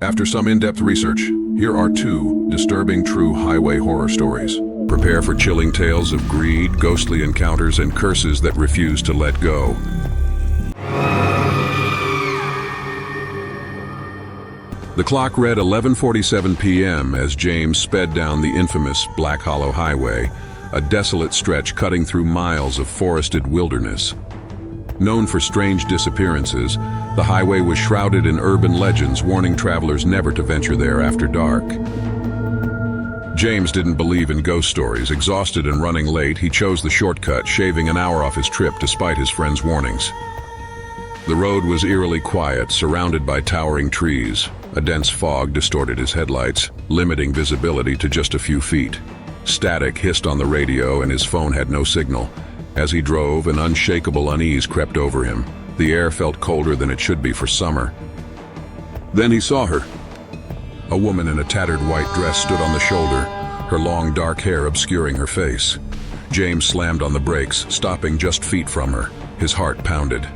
After some in-depth research, here are two disturbing true highway horror stories. Prepare for chilling tales of greed, ghostly encounters, and curses that refuse to let go. The clock read 11:47 p.m. as James sped down the infamous Black Hollow Highway, a desolate stretch cutting through miles of forested wilderness. Known for strange disappearances, the highway was shrouded in urban legends warning travelers never to venture there after dark. James didn't believe in ghost stories. Exhausted and running late, he chose the shortcut, shaving an hour off his trip despite his friend's warnings. The road was eerily quiet, surrounded by towering trees. A dense fog distorted his headlights, limiting visibility to just a few feet. Static hissed on the radio and his phone had no signal. As he drove, an unshakable unease crept over him. The air felt colder than it should be for summer. Then he saw her. A woman in a tattered white dress stood on the shoulder, her long dark hair obscuring her face. James slammed on the brakes, stopping just feet from her. His heart pounded.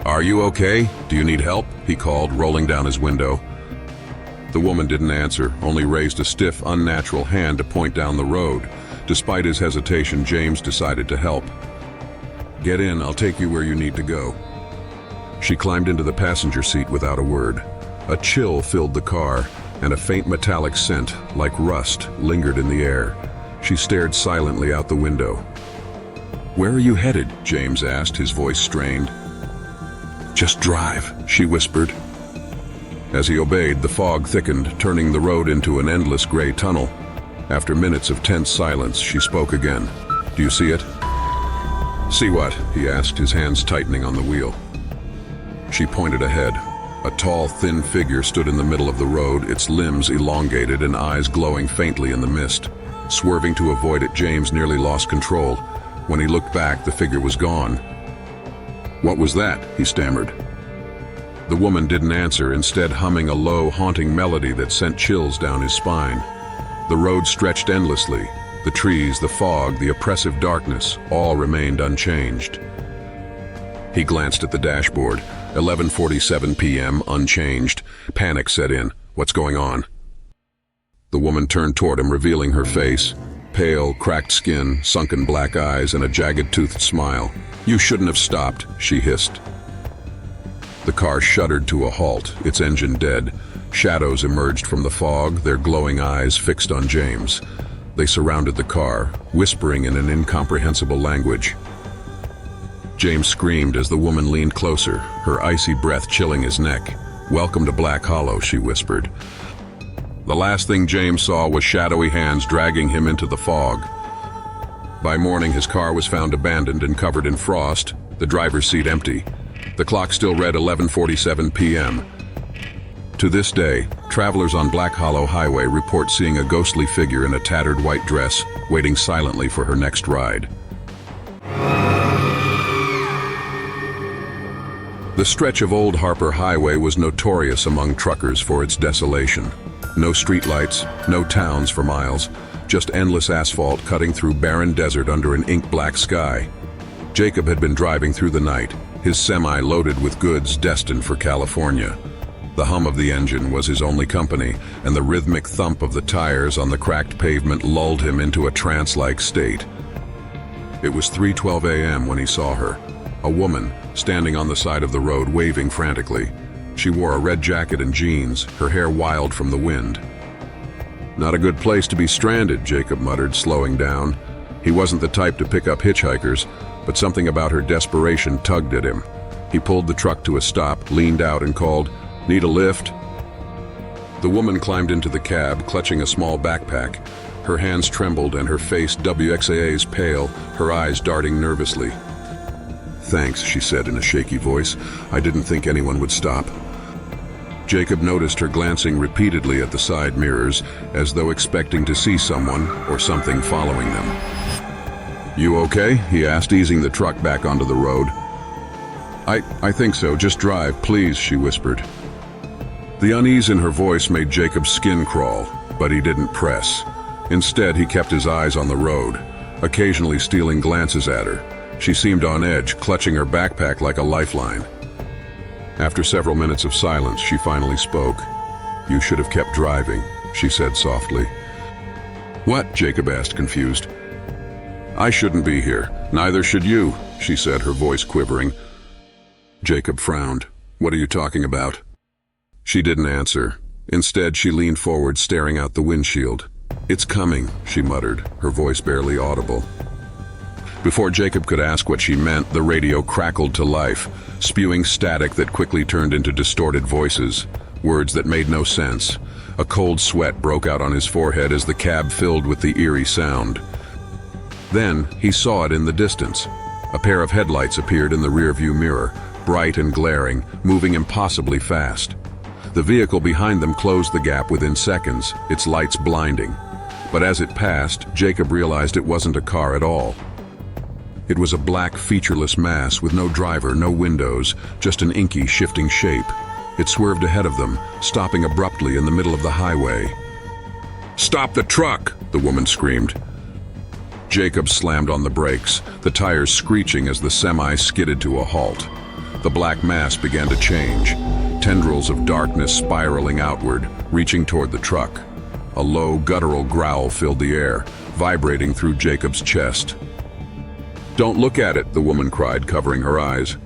"Are you okay? Do you need help?" he called, rolling down his window. The woman didn't answer, only raised a stiff, unnatural hand to point down the road. Despite his hesitation, James decided to help. "Get in, I'll take you where you need to go." She climbed into the passenger seat without a word. A chill filled the car, and a faint metallic scent, like rust, lingered in the air. She stared silently out the window. "Where are you headed?" James asked, his voice strained. "Just drive," she whispered. As he obeyed, the fog thickened, turning the road into an endless gray tunnel. After minutes of tense silence, she spoke again. "Do you see it?" "See what?" he asked, his hands tightening on the wheel. She pointed ahead. A tall, thin figure stood in the middle of the road, its limbs elongated and eyes glowing faintly in the mist. Swerving to avoid it, James nearly lost control. When he looked back, the figure was gone. "What was that?" he stammered. The woman didn't answer, instead humming a low, haunting melody that sent chills down his spine. The road stretched endlessly. The trees, the fog, the oppressive darkness, all remained unchanged. He glanced at the dashboard. 11:47 p.m., unchanged. Panic set in. "What's going on?" The woman turned toward him, revealing her face. Pale, cracked skin, sunken black eyes, and a jagged-toothed smile. "You shouldn't have stopped," she hissed. The car shuddered to a halt, its engine dead. Shadows emerged from the fog, their glowing eyes fixed on James. They surrounded the car, whispering in an incomprehensible language. James screamed as the woman leaned closer, her icy breath chilling his neck. "Welcome to Black Hollow," she whispered. The last thing James saw was shadowy hands dragging him into the fog. By morning, his car was found abandoned and covered in frost, the driver's seat empty. The clock still read 11:47 p.m. To this day, travelers on Black Hollow Highway report seeing a ghostly figure in a tattered white dress, waiting silently for her next ride. The stretch of Old Harper Highway was notorious among truckers for its desolation. No streetlights, no towns for miles, just endless asphalt cutting through barren desert under an ink-black sky. Jacob had been driving through the night, his semi loaded with goods destined for California. The hum of the engine was his only company, and the rhythmic thump of the tires on the cracked pavement lulled him into a trance-like state. It was 3:12 a.m. when he saw her, a woman standing on the side of the road waving frantically. She wore a red jacket and jeans, her hair wild from the wind. "Not a good place to be stranded," Jacob muttered, slowing down. He wasn't the type to pick up hitchhikers, but something about her desperation tugged at him. He pulled the truck to a stop, leaned out and called, "Need a lift?" The woman climbed into the cab, clutching a small backpack. Her hands trembled and her face WXA's pale, her eyes darting nervously. "Thanks," she said in a shaky voice. "I didn't think anyone would stop." Jacob noticed her glancing repeatedly at the side mirrors, as though expecting to see someone or something following them. "You okay?" he asked, easing the truck back onto the road. I think so. Just drive, please," she whispered. The unease in her voice made Jacob's skin crawl, but he didn't press. Instead, he kept his eyes on the road, occasionally stealing glances at her. She seemed on edge, clutching her backpack like a lifeline. After several minutes of silence, she finally spoke. "You should have kept driving," she said softly. "What?" Jacob asked, confused. "I shouldn't be here. Neither should you," she said, her voice quivering. Jacob frowned. "What are you talking about?" She didn't answer. Instead, she leaned forward, staring out the windshield. "It's coming," she muttered, her voice barely audible. Before Jacob could ask what she meant, the radio crackled to life, spewing static that quickly turned into distorted voices, words that made no sense. A cold sweat broke out on his forehead as the cab filled with the eerie sound. Then, he saw it in the distance. A pair of headlights appeared in the rearview mirror, bright and glaring, moving impossibly fast. The vehicle behind them closed the gap within seconds, its lights blinding. But as it passed, Jacob realized it wasn't a car at all. It was a black, featureless mass with no driver, no windows, just an inky, shifting shape. It swerved ahead of them, stopping abruptly in the middle of the highway. "Stop the truck!" the woman screamed. Jacob slammed on the brakes, the tires screeching as the semi skidded to a halt. The black mass began to change, tendrils of darkness spiraling outward, reaching toward the truck. A low, guttural growl filled the air, vibrating through Jacob's chest. "Don't look at it," the woman cried, covering her eyes.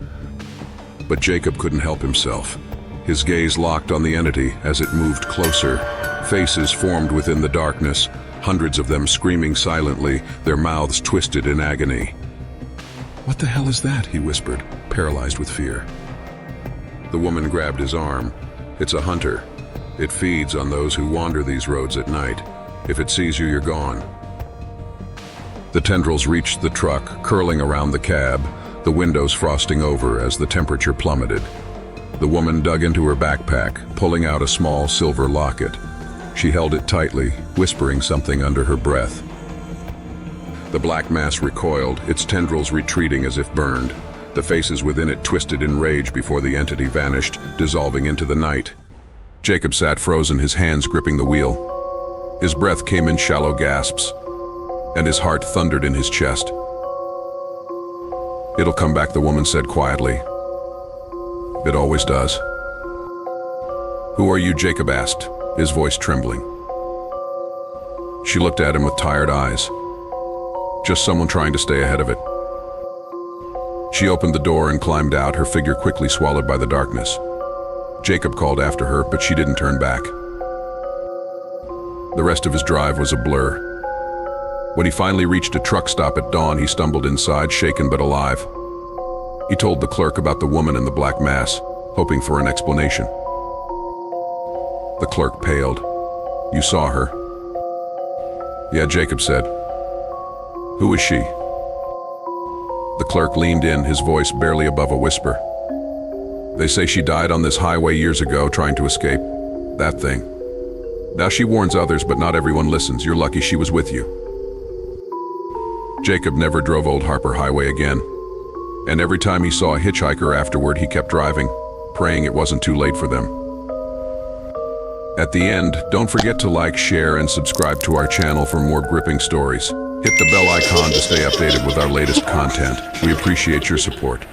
But Jacob couldn't help himself. His gaze locked on the entity as it moved closer. Faces formed within the darkness, hundreds of them screaming silently, their mouths twisted in agony. "What the hell is that?" he whispered, paralyzed with fear. The woman grabbed his arm. "It's a hunter. It feeds on those who wander these roads at night. If it sees you, you're gone." The tendrils reached the truck, curling around the cab, the windows frosting over as the temperature plummeted. The woman dug into her backpack, pulling out a small silver locket. She held it tightly, whispering something under her breath. The black mass recoiled, its tendrils retreating as if burned. The faces within it twisted in rage before the entity vanished, dissolving into the night. Jacob sat frozen, his hands gripping the wheel. His breath came in shallow gasps, and his heart thundered in his chest. "It'll come back," the woman said quietly. "It always does." "Who are you?" Jacob asked, his voice trembling. She looked at him with tired eyes. "Just someone trying to stay ahead of it." She opened the door and climbed out, her figure quickly swallowed by the darkness. Jacob called after her, but she didn't turn back. The rest of his drive was a blur. When he finally reached a truck stop at dawn, he stumbled inside, shaken but alive. He told the clerk about the woman in the black mass, hoping for an explanation. The clerk paled. "You saw her?" "Yeah," Jacob said. "Who is she?" The clerk leaned in, his voice barely above a whisper. "They say she died on this highway years ago, trying to escape. That thing. Now she warns others, but not everyone listens. You're lucky she was with you." Jacob never drove Old Harper Highway again. And every time he saw a hitchhiker afterward, he kept driving, praying it wasn't too late for them. At the end, don't forget to like, share, and subscribe to our channel for more gripping stories. Hit the bell icon to stay updated with our latest content. We appreciate your support.